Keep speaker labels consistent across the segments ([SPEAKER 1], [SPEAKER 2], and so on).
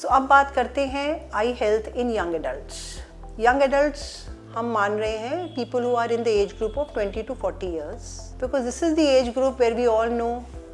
[SPEAKER 1] अब बात करते हैं eye health in young adults. Young adults हम मान रहे हैं people who are in the age group of 20 to 40 years, because this is the age group where we all know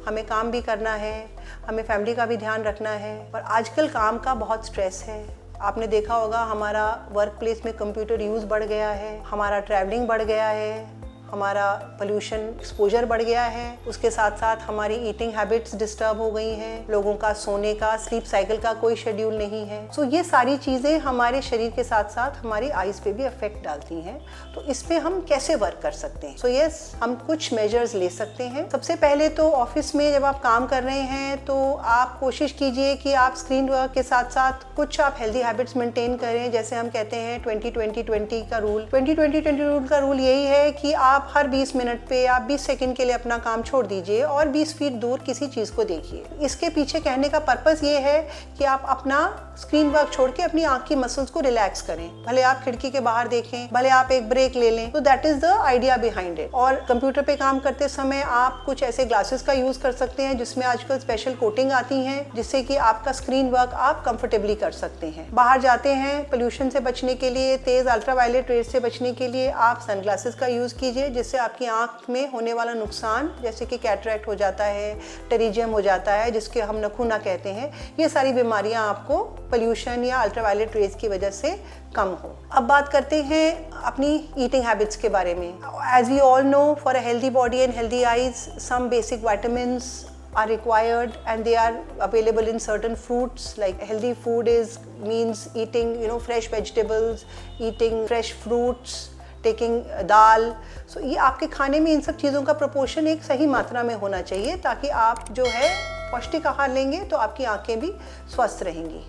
[SPEAKER 1] हमें काम भी करना है, हमें फैमिली का भी ध्यान रखना है। और आजकल काम का बहुत स्ट्रेस है। आपने देखा होगा हमारा वर्क प्लेस में कंप्यूटर यूज़ बढ़ गया है, हमारा ट्रैवलिंग बढ़ गया है, हमारा पोल्यूशन एक्सपोजर बढ़ गया है, उसके साथ साथ हमारी ईटिंग हैबिट्स डिस्टर्ब हो गई हैं, लोगों का सोने का स्लीप साइकिल का कोई शेड्यूल नहीं है। सो ये सारी चीज़ें हमारे शरीर के साथ साथ हमारी आइज़ पे भी इफेक्ट डालती हैं। तो इस पे हम कैसे वर्क कर सकते हैं? सो यस, हम कुछ मेजर्स ले सकते हैं। सबसे पहले तो ऑफिस में जब आप काम कर रहे हैं तो आप कोशिश कीजिए कि आप स्क्रीन वर्क के साथ साथ कुछ आप हेल्दी हैबिट्स मेंटेन करें। जैसे हम कहते हैं 20-20-20 का रूल। 20-20-20 रूल का रूल यही है कि आप हर 20 मिनट पे आप 20 सेकंड के लिए अपना काम छोड़ दीजिए और 20 फीट दूर किसी चीज़ को देखिए। इसके पीछे कहने का पर्पस ये है कि आप अपना स्क्रीन वर्क छोड़ के अपनी आँख की मसल्स को रिलैक्स करें। भले आप खिड़की के बाहर देखें, भले आप एक ब्रेक ले लें, तो that is the idea behind it. और कंप्यूटर पे काम करते समय आप कुछ ऐसे ग्लासेस का यूज़ कर सकते हैं जिसमें आजकल स्पेशल कोटिंग आती हैं, जिससे कि आपका स्क्रीन वर्क आप कंफर्टेबली कर सकते हैं। बाहर जाते हैं पोल्यूशन से बचने के लिए, तेज़ अल्ट्रावायलेट रेज से बचने के लिए आप सनग्लासेस का यूज़ कीजिए, जिससे आपकी आंख में होने वाला नुकसान जैसे कि कैटरैक्ट हो जाता है, टेरिजियम हो जाता है, जिसके हम नखूना कहते हैं, ये सारी बीमारियां आपको पोल्यूशन या अल्ट्रावायलेट रेज की वजह से कम हो। अब बात करते हैं अपनी ईटिंग हैबिट्स के बारे में। As we all know, for a healthy body and healthy eyes some basic vitamins are required and they are available in certain fruits. Like healthy food means eating fresh vegetables, eating fresh fruits, taking dal. So ये आपके खाने में इन सब चीज़ों का proportion एक सही मात्रा में होना चाहिए, ताकि आप जो है पौष्टिक आहार लेंगे तो आपकी आंखें भी स्वस्थ रहेंगी।